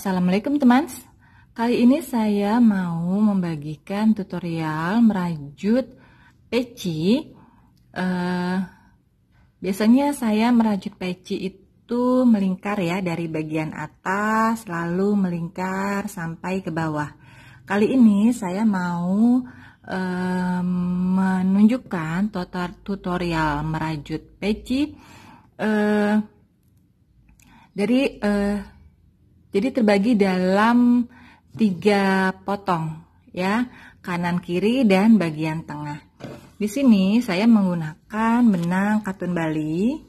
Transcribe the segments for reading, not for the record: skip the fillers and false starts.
Assalamualaikum teman. Kali ini saya mau membagikan tutorial merajut peci. Biasanya saya merajut peci itu melingkar ya, dari bagian atas lalu melingkar sampai ke bawah. Kali ini saya mau menunjukkan tutorial merajut peci jadi terbagi dalam 3 potong ya, kanan kiri dan bagian tengah. Di sini saya menggunakan benang katun Bali.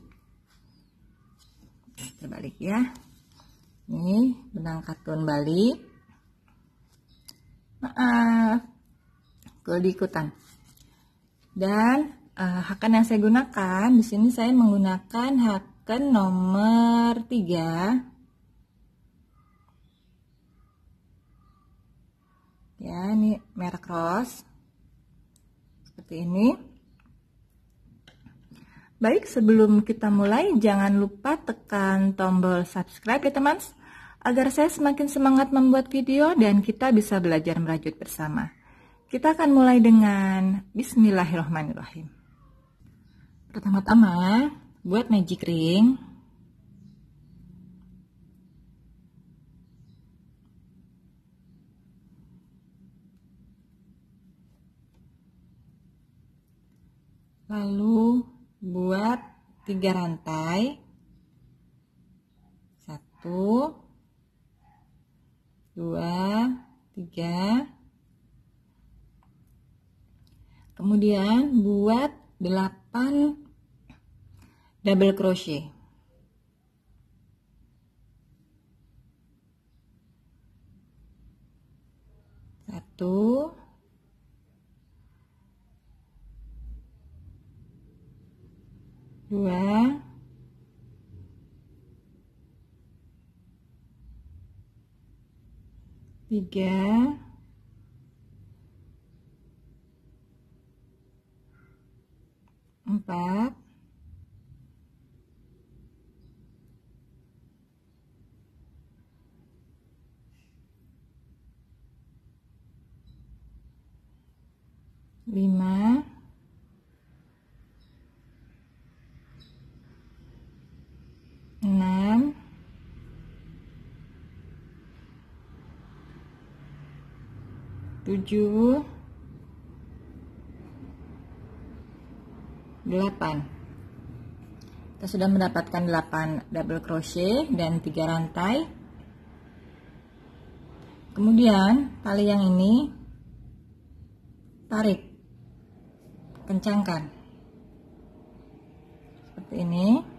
Terbalik ya. Ini benang katun Bali. Maaf kalau diikutan. Dan haken yang saya gunakan di sini saya menggunakan haken nomor 3. Ya, ini merek Rose seperti ini. Baik, sebelum kita mulai jangan lupa tekan tombol subscribe ya teman, agar saya semakin semangat membuat video dan kita bisa belajar merajut bersama. Kita akan mulai dengan Bismillahirrahmanirrahim. Pertama-tama buat magic ring. Lalu buat 3 rantai, 1, 2, 3. Kemudian buat 8 double crochet. 1, 2, 3, 4, 5, 6, 7, 8. Kita sudah mendapatkan 8 double crochet dan 3 rantai. Kemudian tali yang ini tarik, kencangkan seperti ini.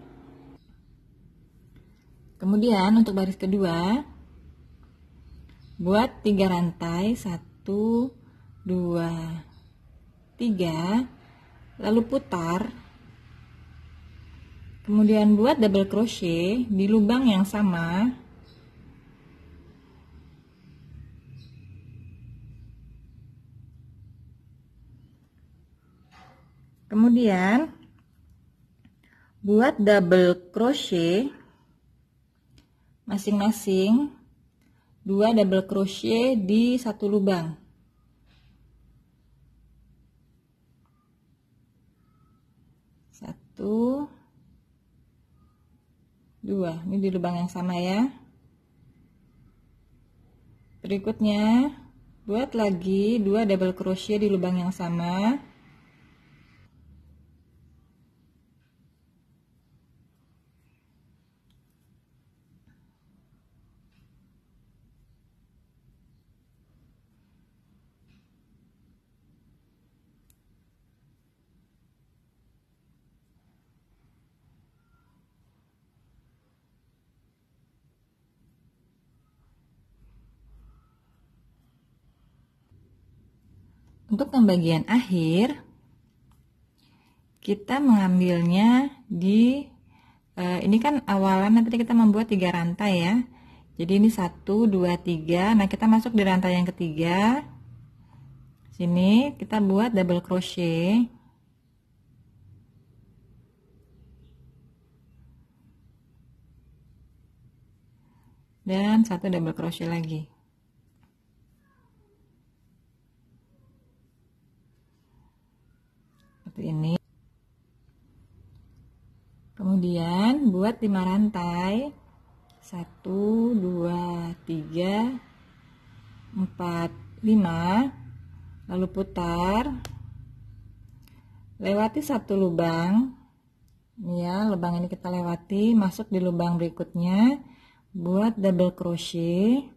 Kemudian untuk baris kedua buat 3 rantai, 1, 2, 3, lalu putar. Kemudian buat double crochet di lubang yang sama. Kemudian buat double crochet masing-masing 2 double crochet di 1 lubang. 1, 2, ini di lubang yang sama ya. Berikutnya buat lagi 2 double crochet di lubang yang sama. Untuk yang bagian akhir kita mengambilnya di ini kan awalan tadi kita membuat 3 rantai ya. Jadi ini 1, 2, 3. Nah, kita masuk di rantai yang ketiga. Sini kita buat double crochet. dan 1 double crochet lagi. Seperti ini. Kemudian buat 5 rantai. 1 2 3 4 5, lalu putar, lewati 1 lubang. Ini ya, lubang ini kita lewati, masuk di lubang berikutnya, buat double crochet,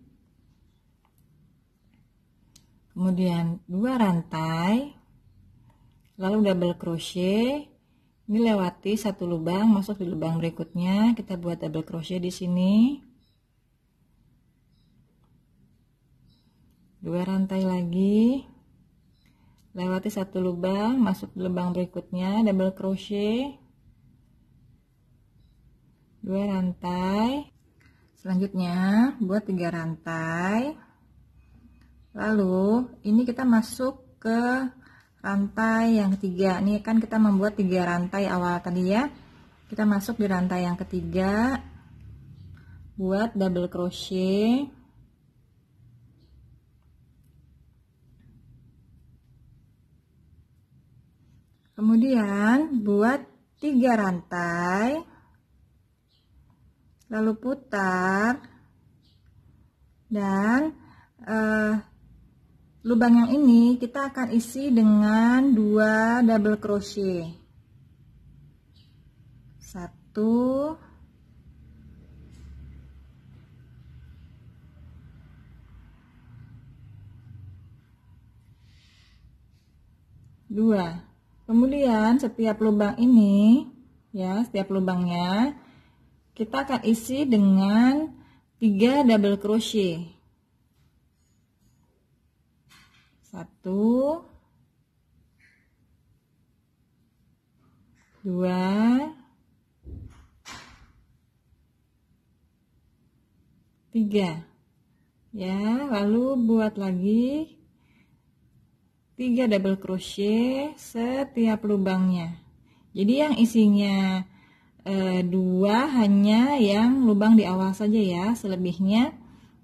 kemudian 2 rantai, lalu double crochet. Ini lewati 1 lubang, masuk di lubang berikutnya, kita buat double crochet di sini. 2 rantai lagi, lewati 1 lubang, masuk di lubang berikutnya, double crochet, 2 rantai. Selanjutnya buat 3 rantai, lalu ini kita masuk ke rantai yang ketiga. Ini kan kita membuat 3 rantai awal tadi ya, kita masuk di rantai yang ketiga, buat double crochet, kemudian buat 3 rantai, lalu putar, dan lubang yang ini kita akan isi dengan 2 double crochet, 1 2. Kemudian setiap lubang ini ya, setiap lubangnya kita akan isi dengan 3 double crochet, 1 2 3 ya, lalu buat lagi 3 double crochet setiap lubangnya. Jadi yang isinya 2 hanya yang lubang di awal saja ya, selebihnya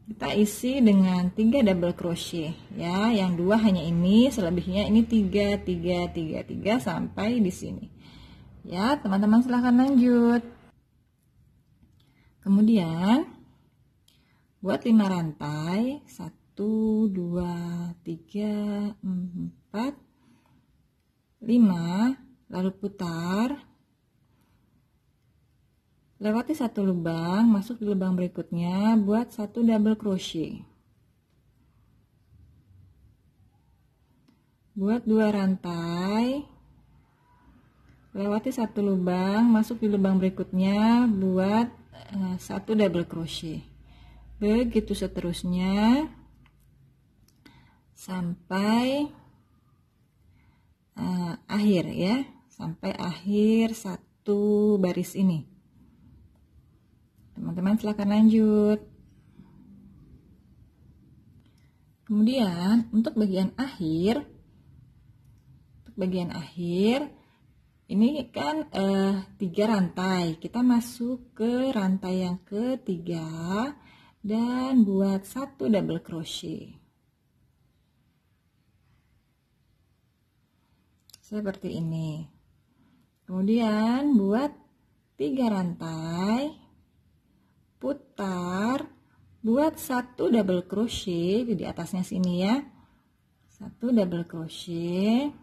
kita isi dengan 3 double crochet ya. Yang 2 hanya ini, selebihnya ini 3 3 3 3 sampai di sini. Ya, teman-teman silahkan lanjut. Kemudian buat 5 rantai, 1 2 3 4 5, lalu putar, lewati 1 lubang, masuk di lubang berikutnya, buat 1 double crochet, buat 2 rantai, lewati 1 lubang, masuk di lubang berikutnya, buat 1 double crochet. Begitu seterusnya sampai akhir ya, sampai akhir 1 baris ini. Teman-teman silahkan lanjut. Kemudian untuk bagian akhir, ini kan 3 rantai, kita masuk ke rantai yang ketiga dan buat 1 double crochet seperti ini. Kemudian buat 3 rantai, putar, buat 1 double crochet di atasnya sini ya, 1 double crochet,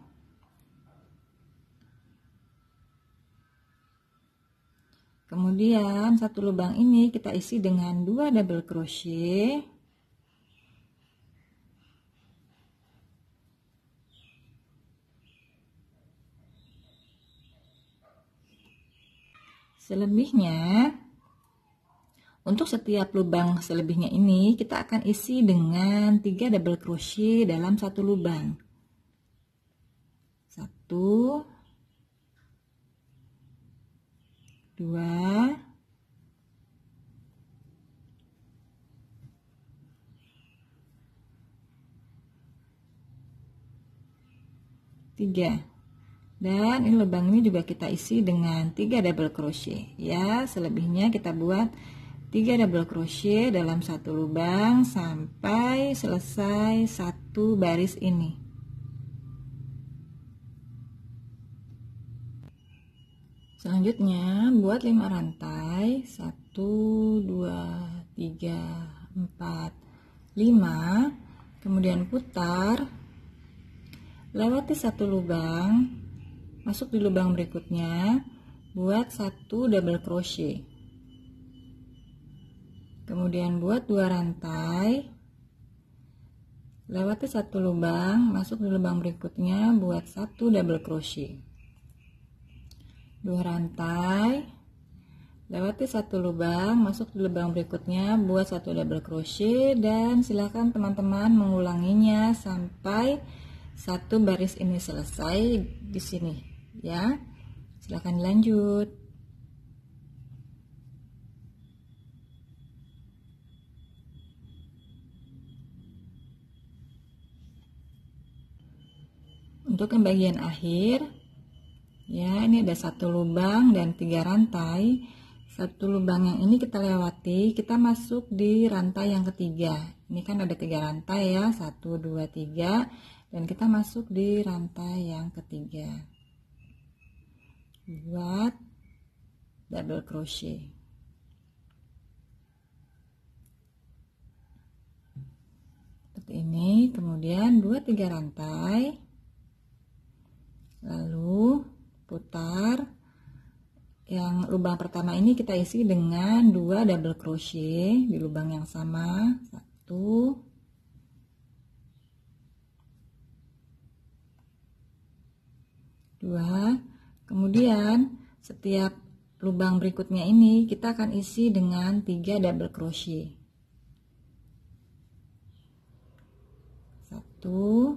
kemudian 1 lubang ini kita isi dengan 2 double crochet, selebihnya untuk setiap lubang selebihnya ini kita akan isi dengan 3 double crochet dalam 1 lubang, 1 2 3. Dan ini lubang ini juga kita isi dengan 3 double crochet ya, selebihnya kita buat 3 double crochet dalam satu lubang sampai selesai satu baris ini. Selanjutnya buat 5 rantai, 1 2 3 4 5, kemudian putar, lewati satu lubang, masuk di lubang berikutnya, buat 1 double crochet, kemudian buat 2 rantai, lewati satu lubang, masuk di lubang berikutnya, buat 1 double crochet, 2 rantai, lewati satu lubang, masuk di lubang berikutnya, buat 1 double crochet, dan silakan teman-teman mengulanginya sampai satu baris ini selesai di sini ya. Silakan lanjut. Untuk yang bagian akhir ya, ini ada satu lubang dan 3 rantai. Satu lubang yang ini kita lewati, kita masuk di rantai yang ketiga. Ini kan ada 3 rantai ya, 1 2 3, dan kita masuk di rantai yang ketiga. Buat double crochet. Seperti ini, kemudian 2 3 rantai. Lalu putar. Yang lubang pertama ini kita isi dengan 2 double crochet di lubang yang sama, 1 2, kemudian setiap lubang berikutnya ini kita akan isi dengan 3 double crochet, 1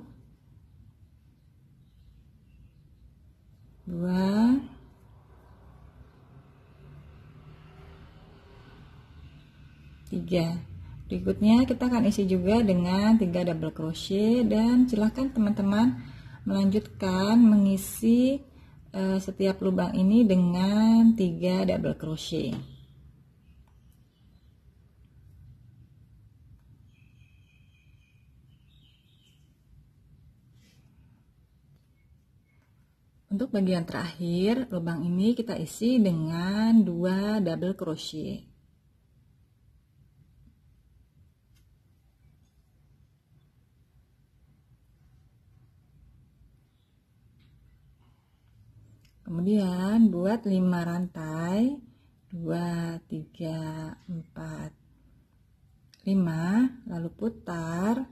2 3. Berikutnya kita akan isi juga dengan 3 double crochet, dan silahkan teman-teman melanjutkan mengisi setiap lubang ini dengan 3 double crochet. Untuk bagian terakhir, lubang ini kita isi dengan 2 double crochet. Kemudian buat 5 rantai, 2 3 4 5, lalu putar,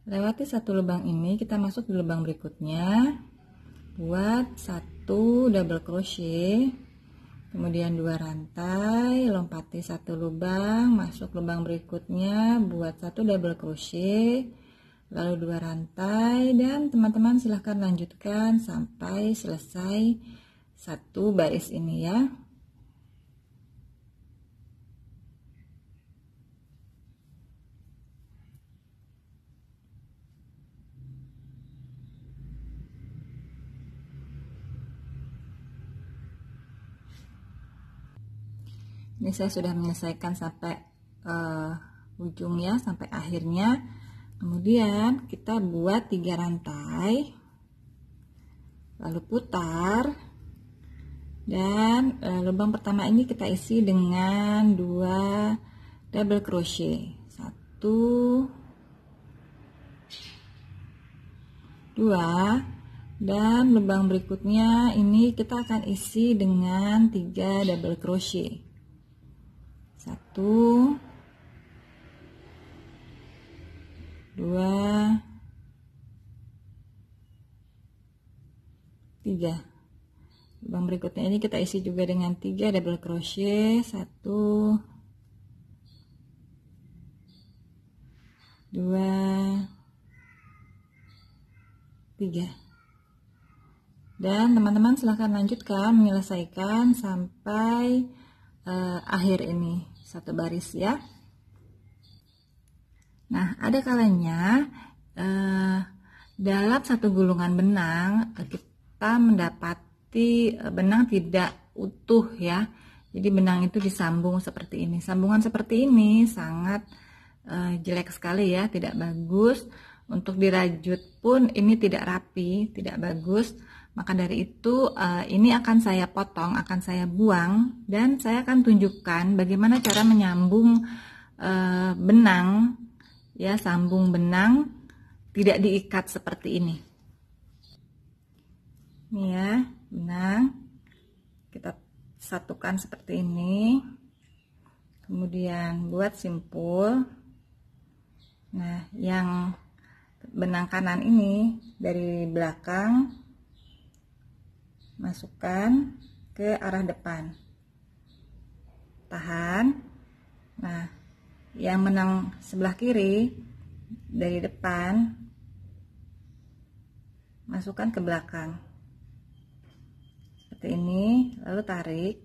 lewati satu lubang ini, kita masuk di lubang berikutnya, buat 1 double crochet, kemudian 2 rantai, lompati satu lubang, masuk lubang berikutnya, buat 1 double crochet, lalu 2 rantai, dan teman-teman silahkan lanjutkan sampai selesai satu baris ini ya. Ini saya sudah menyelesaikan sampai ujung ya, sampai akhirnya. Kemudian kita buat 3 rantai, lalu putar, dan lubang pertama ini kita isi dengan 2 double crochet, 1 2, dan lubang berikutnya ini kita akan isi dengan 3 double crochet, 1 2 3. Lubang berikutnya ini kita isi juga dengan 3 double crochet, 1 2 3, dan teman-teman silahkan lanjutkan menyelesaikan sampai akhir ini satu baris ya. Nah, ada kalanya dalam satu gulungan benang kita mendapat berarti benang tidak utuh ya. Jadi benang itu disambung seperti ini. Sambungan seperti ini sangat jelek sekali ya, tidak bagus. Untuk dirajut pun ini tidak rapi, tidak bagus. Maka dari itu ini akan saya potong, akan saya buang, dan saya akan tunjukkan bagaimana cara menyambung benang ya, sambung benang tidak diikat seperti ini. Ini ya, benang kita satukan seperti ini, kemudian buat simpul. Nah, yang benang kanan ini dari belakang masukkan ke arah depan, tahan. Nah, yang benang sebelah kiri dari depan masukkan ke belakang seperti ini, lalu tarik,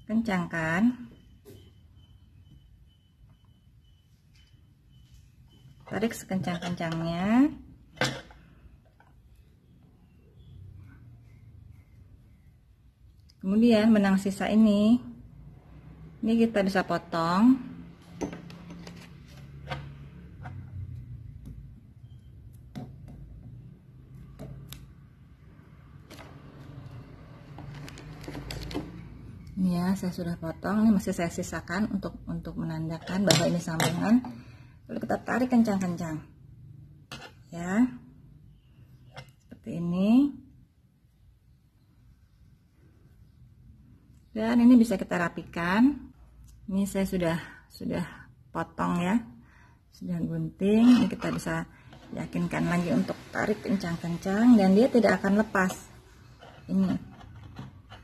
kencangkan, tarik sekencang-kencangnya. Kemudian benang sisa ini kita bisa potong. Ini ya, saya sudah potong. Ini masih saya sisakan untuk menandakan bahwa ini sambungan. Lalu kita tarik kencang-kencang ya, seperti ini. Dan ini bisa kita rapikan. Ini saya sudah potong ya, sudah gunting. Ini kita bisa yakinkan lagi untuk tarik kencang-kencang, dan dia tidak akan lepas. Ini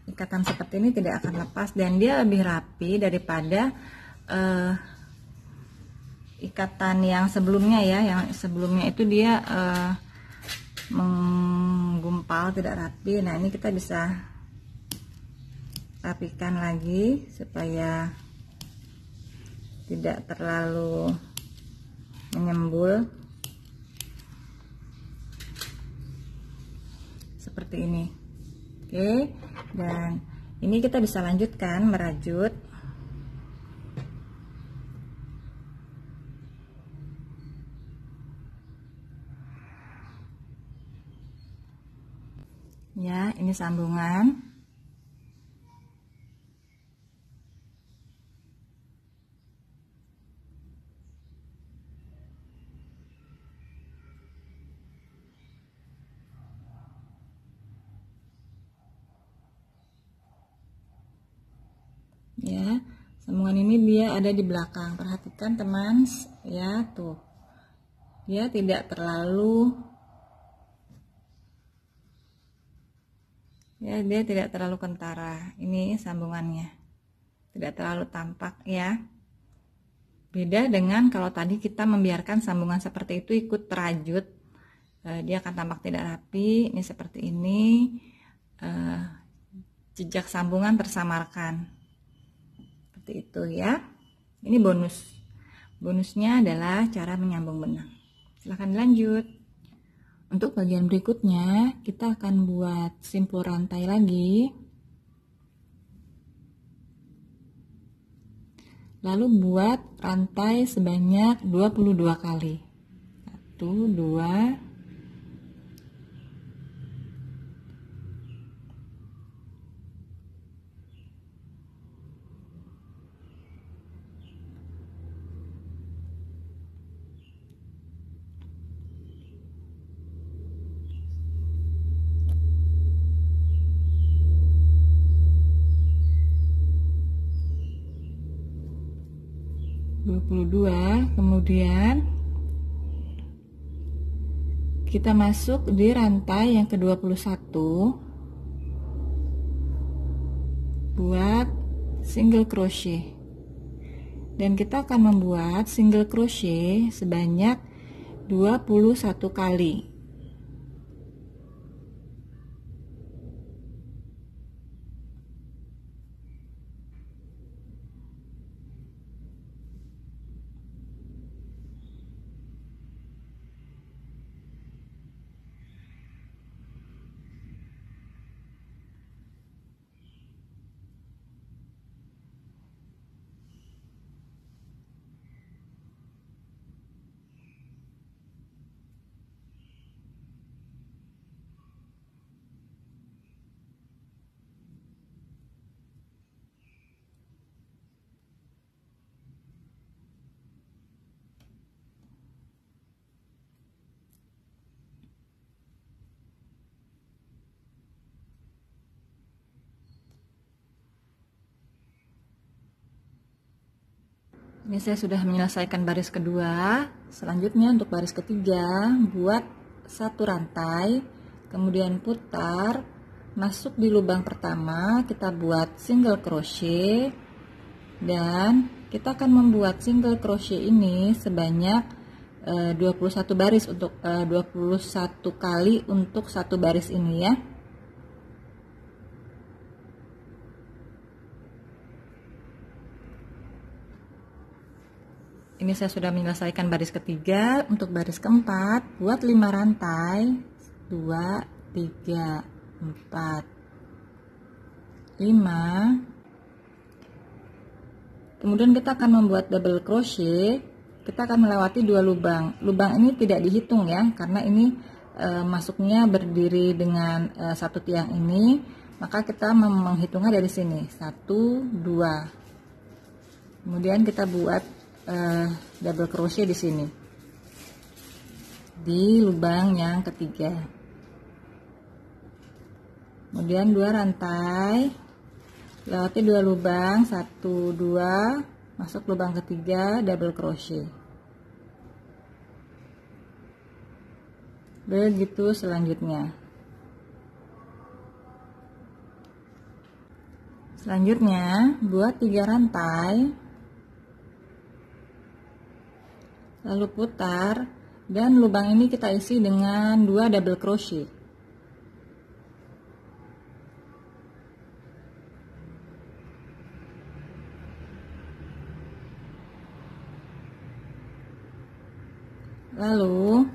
ikatan seperti ini tidak akan lepas, dan dia lebih rapi daripada ikatan yang sebelumnya ya. Yang sebelumnya itu dia menggumpal, tidak rapi. Nah, ini kita bisa rapikan lagi supaya tidak terlalu menyembul seperti ini. Oke, dan ini kita bisa lanjutkan merajut. Ya, ini sambungan. Ya, sambungan ini dia ada di belakang. Perhatikan teman ya, tuh. Dia tidak terlalu ya, dia tidak terlalu kentara. Ini sambungannya tidak terlalu tampak ya. Beda dengan kalau tadi kita membiarkan sambungan seperti itu ikut terajut, dia akan tampak tidak rapi. Ini seperti ini, jejak sambungan tersamarkan seperti itu ya. Ini bonusnya adalah cara menyambung benang. Silahkan lanjut. Untuk bagian berikutnya kita akan buat simpul rantai lagi, lalu buat rantai sebanyak 22 kali. 1, 2, 22. Kemudian kita masuk di rantai yang ke-21, buat single crochet, dan kita akan membuat single crochet sebanyak 21 kali. Ini saya sudah menyelesaikan baris kedua. Selanjutnya untuk baris ketiga, buat satu rantai, kemudian putar, masuk di lubang pertama, kita buat single crochet, dan kita akan membuat single crochet ini sebanyak 21 baris untuk 21 kali untuk satu baris ini ya. Ini saya sudah menyelesaikan baris ketiga. Untuk baris keempat, buat 5 rantai, 2, 3, 4, 5. Kemudian kita akan membuat double crochet. Kita akan melewati 2 lubang. Lubang ini tidak dihitung ya, karena ini masuknya berdiri dengan satu tiang ini, maka kita menghitungnya dari sini, 1, 2. Kemudian kita buat double crochet di sini di lubang yang ketiga, kemudian 2 rantai, lewati 2 lubang, 1, 2, masuk lubang ketiga, double crochet. Begitu selanjutnya. Selanjutnya buat 3 rantai, lalu putar, dan lubang ini kita isi dengan 2 double crochet. Lalu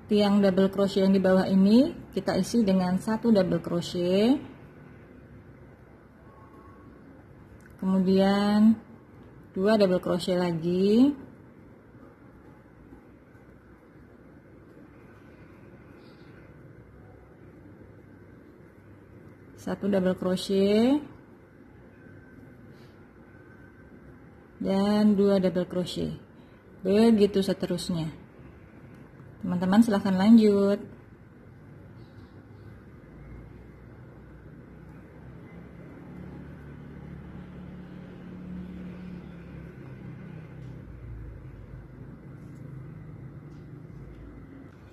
tiang double crochet yang di bawah ini kita isi dengan 1 double crochet, kemudian 2 double crochet lagi, satu double crochet, dan 2 double crochet. Begitu seterusnya. Teman-teman silahkan lanjut.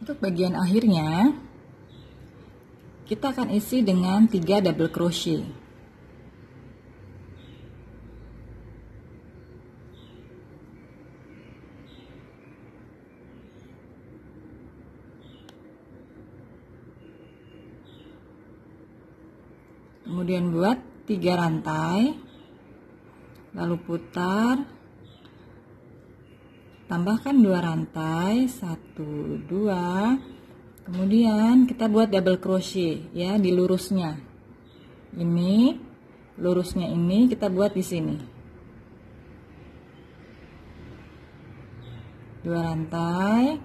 Untuk bagian akhirnya, kita akan isi dengan 3 double crochet. Kemudian buat 3 rantai, lalu putar, tambahkan 2 rantai, 1, 2, kemudian kita buat double crochet ya di lurusnya. Ini lurusnya ini kita buat di sini. 2 rantai,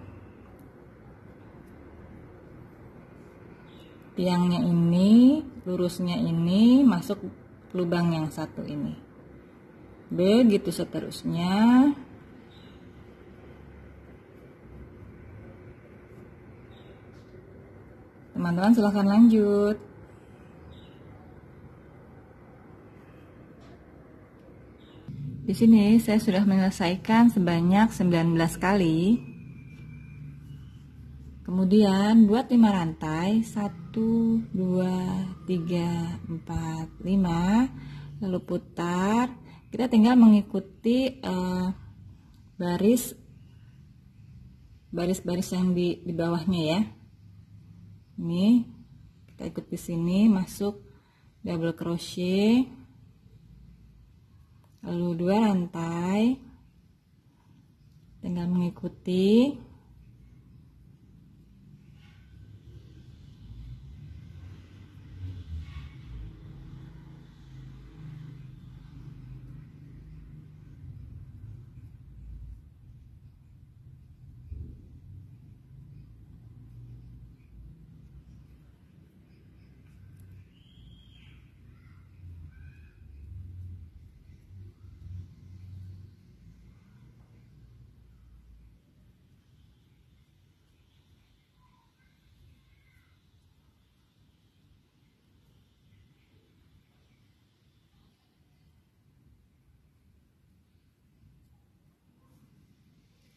tiangnya ini, lurusnya ini masuk lubang yang satu ini. Begitu seterusnya. Teman-teman silahkan lanjut. Di sini saya sudah menyelesaikan sebanyak 19 kali. Kemudian buat 5 rantai, 1, 2, 3, 4, 5, lalu putar. Kita tinggal mengikuti baris-baris yang di bawahnya ya. Ini kita ikut di sini, masuk double crochet, lalu 2 rantai, tinggal mengikuti.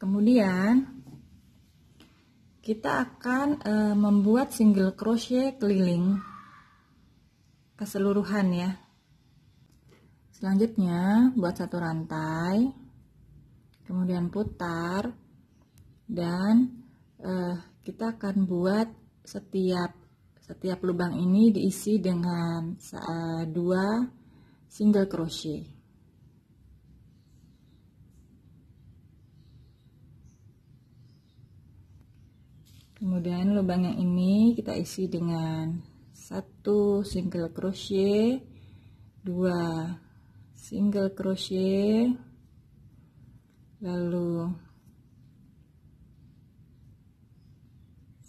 Kemudian kita akan membuat single crochet keliling keseluruhan ya. Selanjutnya buat satu rantai, kemudian putar, dan kita akan buat setiap lubang ini diisi dengan 2 single crochet. Kemudian lubang yang ini kita isi dengan 1 single crochet, 2 single crochet, lalu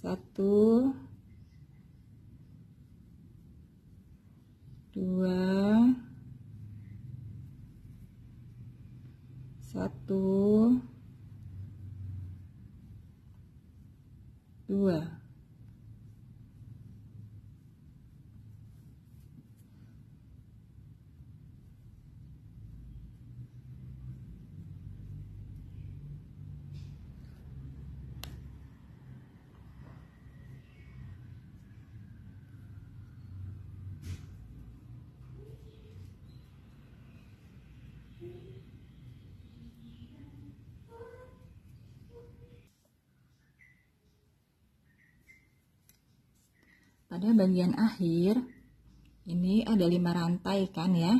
1, 2, 1, 2. Pada bagian akhir ini ada 5 rantai kan ya.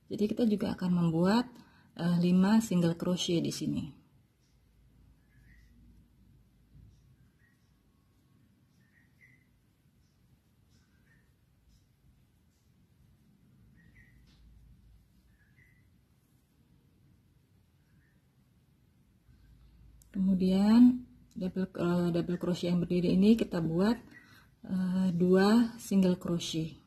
Jadi kita juga akan membuat 5 single crochet di sini. Kemudian double crochet yang berdiri ini kita buat 2 single crochet.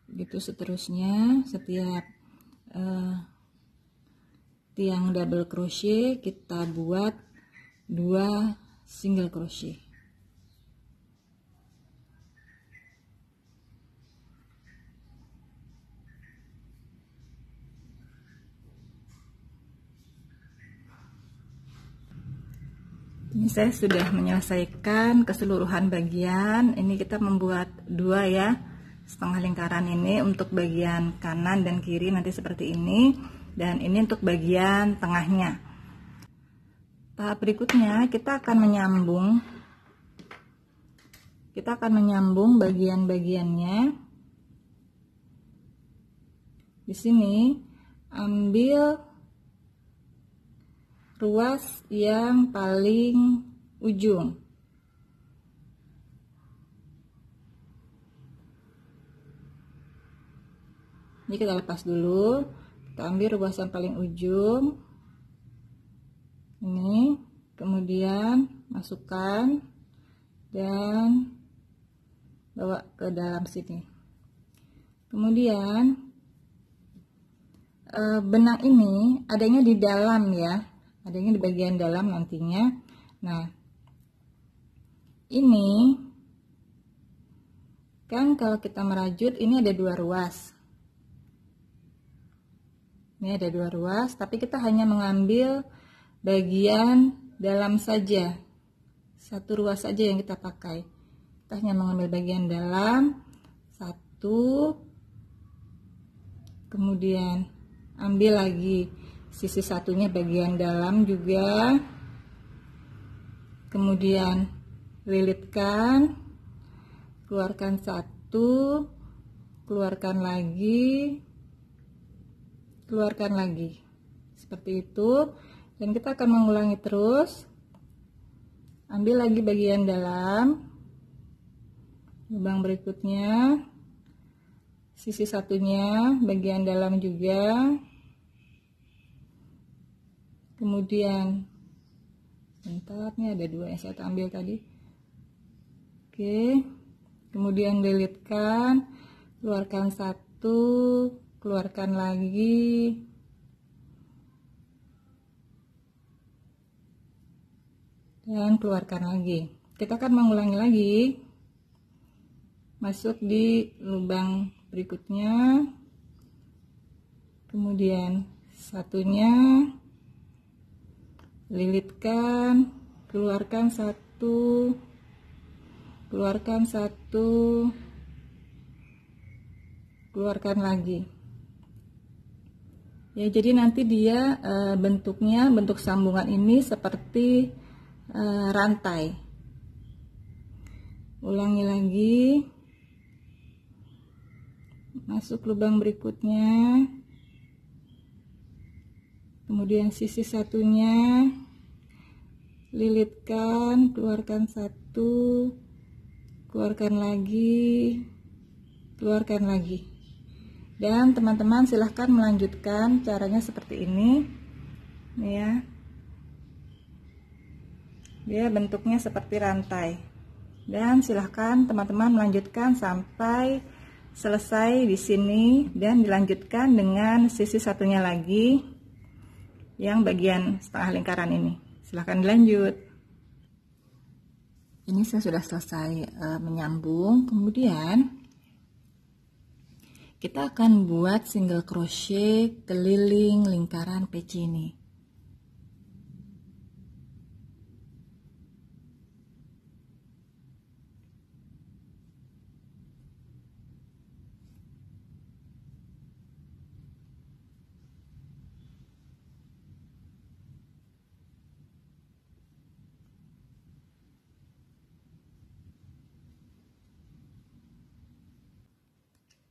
Begitu seterusnya, setiap tiang double crochet kita buat 2 single crochet. Ini saya sudah menyelesaikan keseluruhan bagian. Ini kita membuat 2 ya, setengah lingkaran ini untuk bagian kanan dan kiri nanti seperti ini, dan ini untuk bagian tengahnya. Tahap berikutnya kita akan menyambung bagian-bagiannya. Di sini ambil ruas yang paling ujung. Ini kita lepas dulu, kita ambil ruas yang paling ujung ini, kemudian masukkan dan bawa ke dalam sini. Kemudian benang ini adanya di dalam ya, adanya di bagian dalam nantinya. Nah, ini kan kalau kita merajut ini ada 2 ruas. Ini ada 2 ruas, tapi kita hanya mengambil bagian dalam saja. 1 ruas saja yang kita pakai. Kita hanya mengambil bagian dalam 1, kemudian ambil lagi sisi satunya bagian dalam juga, kemudian lilitkan, keluarkan 1, keluarkan lagi, keluarkan lagi, seperti itu. Dan kita akan mengulangi terus. Ambil lagi bagian dalam, lubang berikutnya, sisi satunya bagian dalam juga, kemudian bentar, ini ada 2 yang saya ambil tadi. Oke, kemudian lilitkan, keluarkan 1, keluarkan lagi, dan keluarkan lagi. Kita akan mengulangi lagi, masuk di lubang berikutnya, kemudian satunya lilitkan, keluarkan satu, keluarkan lagi ya. Jadi nanti dia bentuknya, bentuk sambungan ini seperti rantai. Ulangi lagi, masuk lubang berikutnya, kemudian sisi satunya lilitkan, keluarkan satu, keluarkan lagi, dan teman-teman silahkan melanjutkan caranya seperti ini nih ya. Dia bentuknya seperti rantai, dan silahkan teman-teman melanjutkan sampai selesai di sini, dan dilanjutkan dengan sisi satunya lagi yang bagian setengah lingkaran ini. Silahkan dilanjut. Ini saya sudah selesai menyambung. Kemudian kita akan buat single crochet keliling lingkaran peci ini.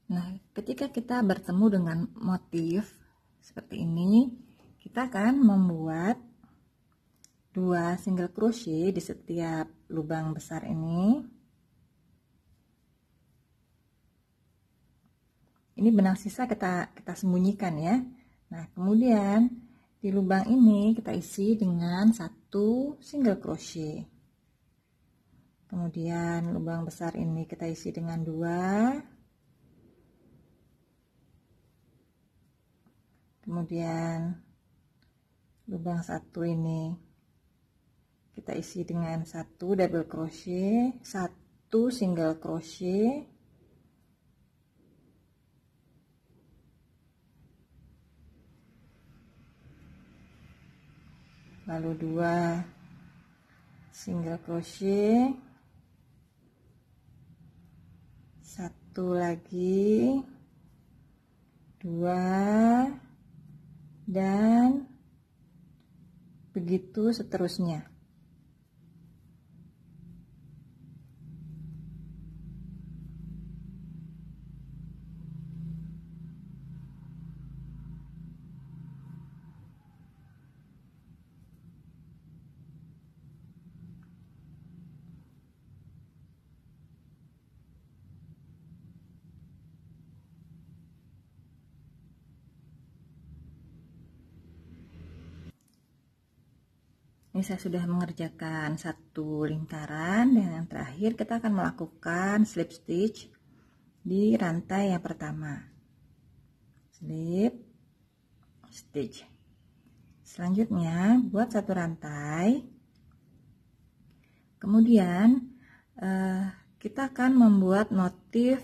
Nah, ketika kita bertemu dengan motif seperti ini, kita akan membuat 2 single crochet di setiap lubang besar ini. Ini benang sisa kita sembunyikan ya. Nah, kemudian di lubang ini kita isi dengan 1 single crochet. Kemudian lubang besar ini kita isi dengan 2. Kemudian lubang 1 ini kita isi dengan 1 double crochet, 1 single crochet, lalu 2 single crochet, 1 lagi, 2, dan begitu seterusnya. Ini saya sudah mengerjakan 1 lingkaran, dan yang terakhir kita akan melakukan slip stitch di rantai yang pertama. Slip stitch. Selanjutnya buat 1 rantai. Kemudian kita akan membuat motif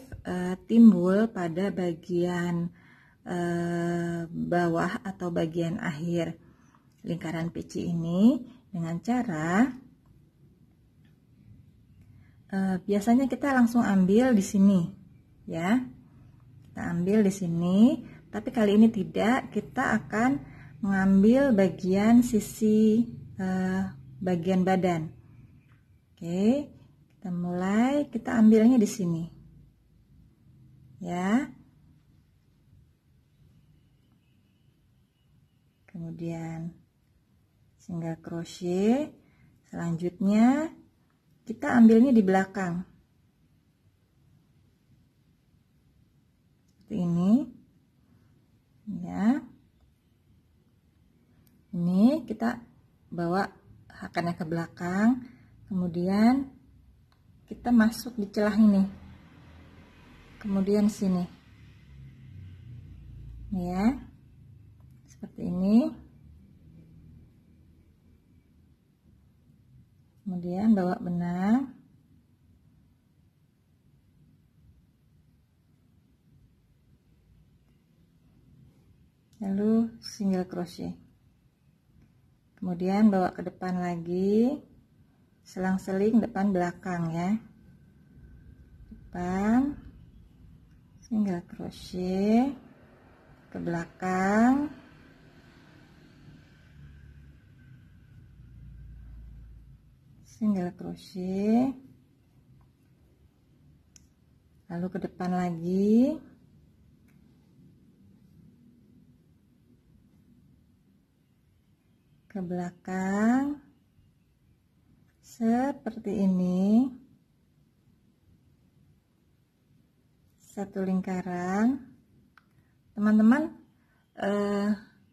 timbul pada bagian bawah atau bagian akhir lingkaran peci ini dengan cara biasanya kita langsung ambil di sini ya. Kita ambil di sini, tapi kali ini tidak, kita akan mengambil bagian sisi bagian badan. Oke, kita mulai, kita ambilnya di sini ya. Kemudian single crochet, selanjutnya kita ambilnya di belakang seperti ini ya. Ini kita bawa hakannya ke belakang, kemudian kita masuk di celah ini, kemudian sini ya, seperti ini. Kemudian bawa benang, lalu single crochet, kemudian bawa ke depan lagi, selang-seling depan belakang ya, depan single crochet, ke belakang, single crochet, lalu ke depan lagi, ke belakang seperti ini, satu lingkaran. Teman-teman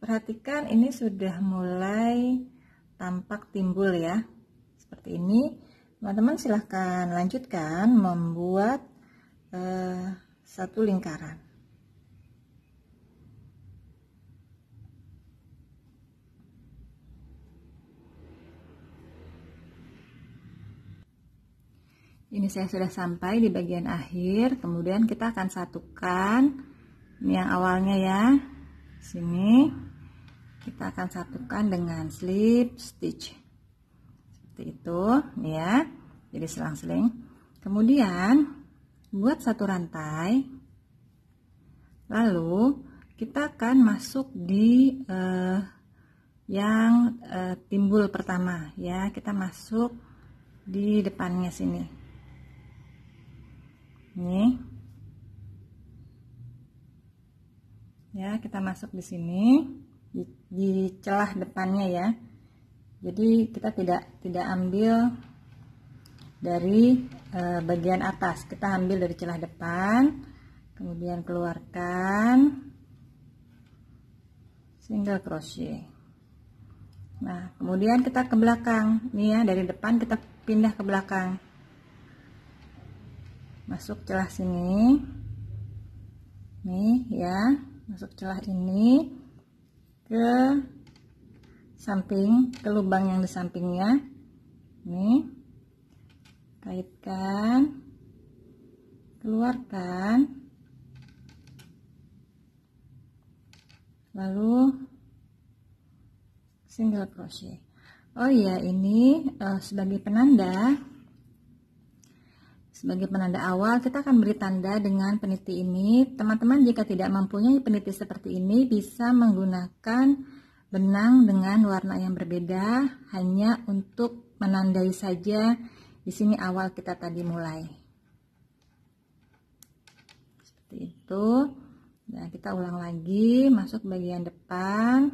perhatikan ini sudah mulai tampak timbul ya, seperti ini. Teman-teman silahkan lanjutkan membuat satu lingkaran. Ini saya sudah sampai di bagian akhir, kemudian kita akan satukan. Ini yang awalnya ya, sini kita akan satukan dengan slip stitch seperti itu ya, jadi selang-seling. Kemudian buat satu rantai, lalu kita akan masuk di yang timbul pertama ya, kita masuk di depannya sini. Nih ya, kita masuk di sini di celah depannya ya, jadi kita tidak ambil dari bagian atas, kita ambil dari celah depan, kemudian keluarkan single crochet. Nah kemudian kita ke belakang nih ya, dari depan kita pindah ke belakang, masuk celah sini nih ya, masuk celah ini ke samping, ke lubang yang di sampingnya nih, kaitkan, keluarkan, lalu single crochet. Oh iya, ini sebagai penanda awal kita akan beri tanda dengan peniti ini. Teman-teman jika tidak mempunyai peniti seperti ini, bisa menggunakan benang dengan warna yang berbeda, hanya untuk menandai saja di sini awal kita tadi mulai. Seperti itu. Nah, kita ulang lagi, masuk bagian depan.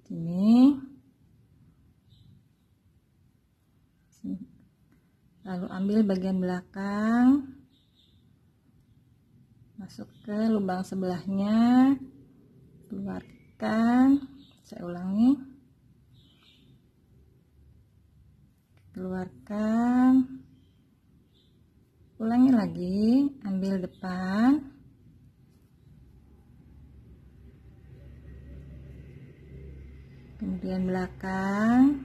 Sini. Lalu ambil bagian belakang, masuk ke lubang sebelahnya, keluarkan, saya ulangi, keluarkan, ulangi lagi, ambil depan, kemudian belakang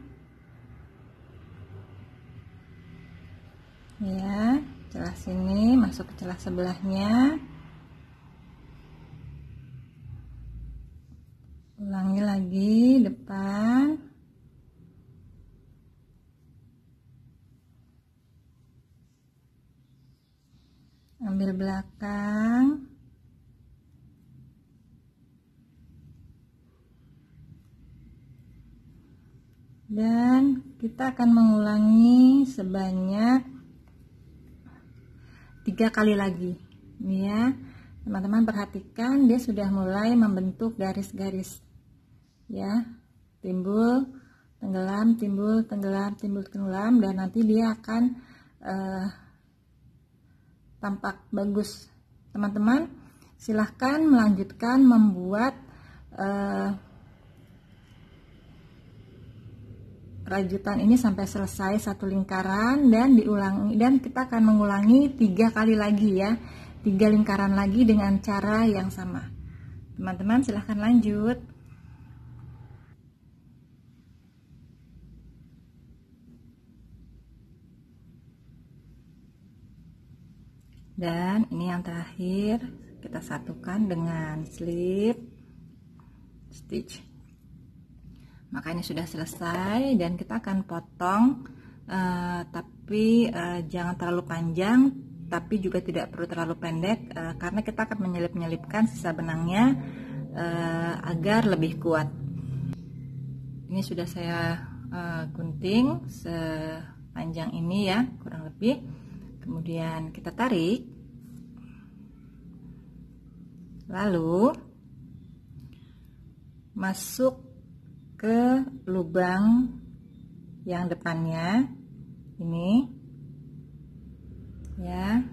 ya, celah sini, masuk ke celah sebelahnya, ulangi lagi depan, ambil belakang, dan kita akan mengulangi sebanyak 3 kali lagi. Ini ya, teman-teman perhatikan dia sudah mulai membentuk garis-garis ya, timbul, tenggelam, timbul, tenggelam, timbul, tenggelam, dan nanti dia akan tampak bagus. Teman-teman silahkan melanjutkan membuat rajutan ini sampai selesai satu lingkaran, dan diulangi, dan kita akan mengulangi 3 kali lagi ya, 3 lingkaran lagi dengan cara yang sama. Teman-teman silahkan lanjut. Dan ini yang terakhir, kita satukan dengan slip stitch. Maka ini sudah selesai dan kita akan potong, tapi jangan terlalu panjang, tapi juga tidak perlu terlalu pendek, karena kita akan menyelip-nyelipkan sisa benangnya agar lebih kuat. Ini sudah saya gunting sepanjang ini ya, kurang lebih. Kemudian kita tarik, lalu masuk ke lubang yang depannya ini ya.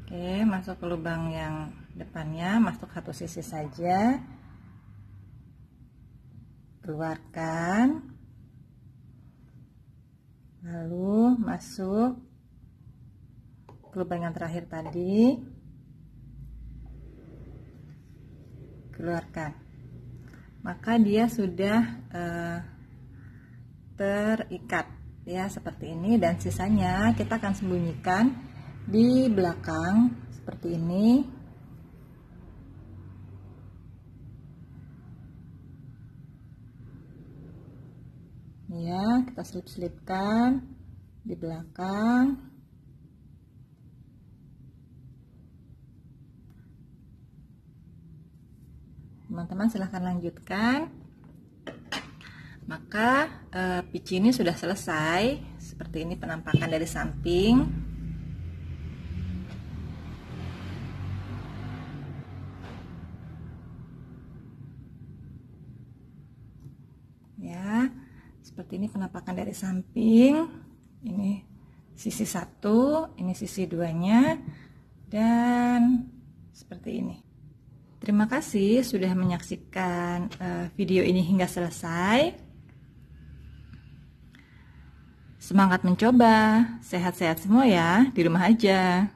Oke, masuk ke lubang yang depannya, masuk satu sisi saja, keluarkan, lalu masuk ke lubang yang terakhir tadi, keluarkan. Maka dia sudah terikat ya, seperti ini, dan sisanya kita akan sembunyikan di belakang seperti ini. Ya, kita selip-selipkan di belakang. Teman-teman silahkan lanjutkan. Maka pici ini sudah selesai. Seperti ini penampakan dari samping. Ya, seperti ini penampakan dari samping. Ini sisi satu, ini sisi duanya, dan seperti ini. Terima kasih sudah menyaksikan video ini hingga selesai. Semangat mencoba, sehat-sehat semua ya, di rumah aja.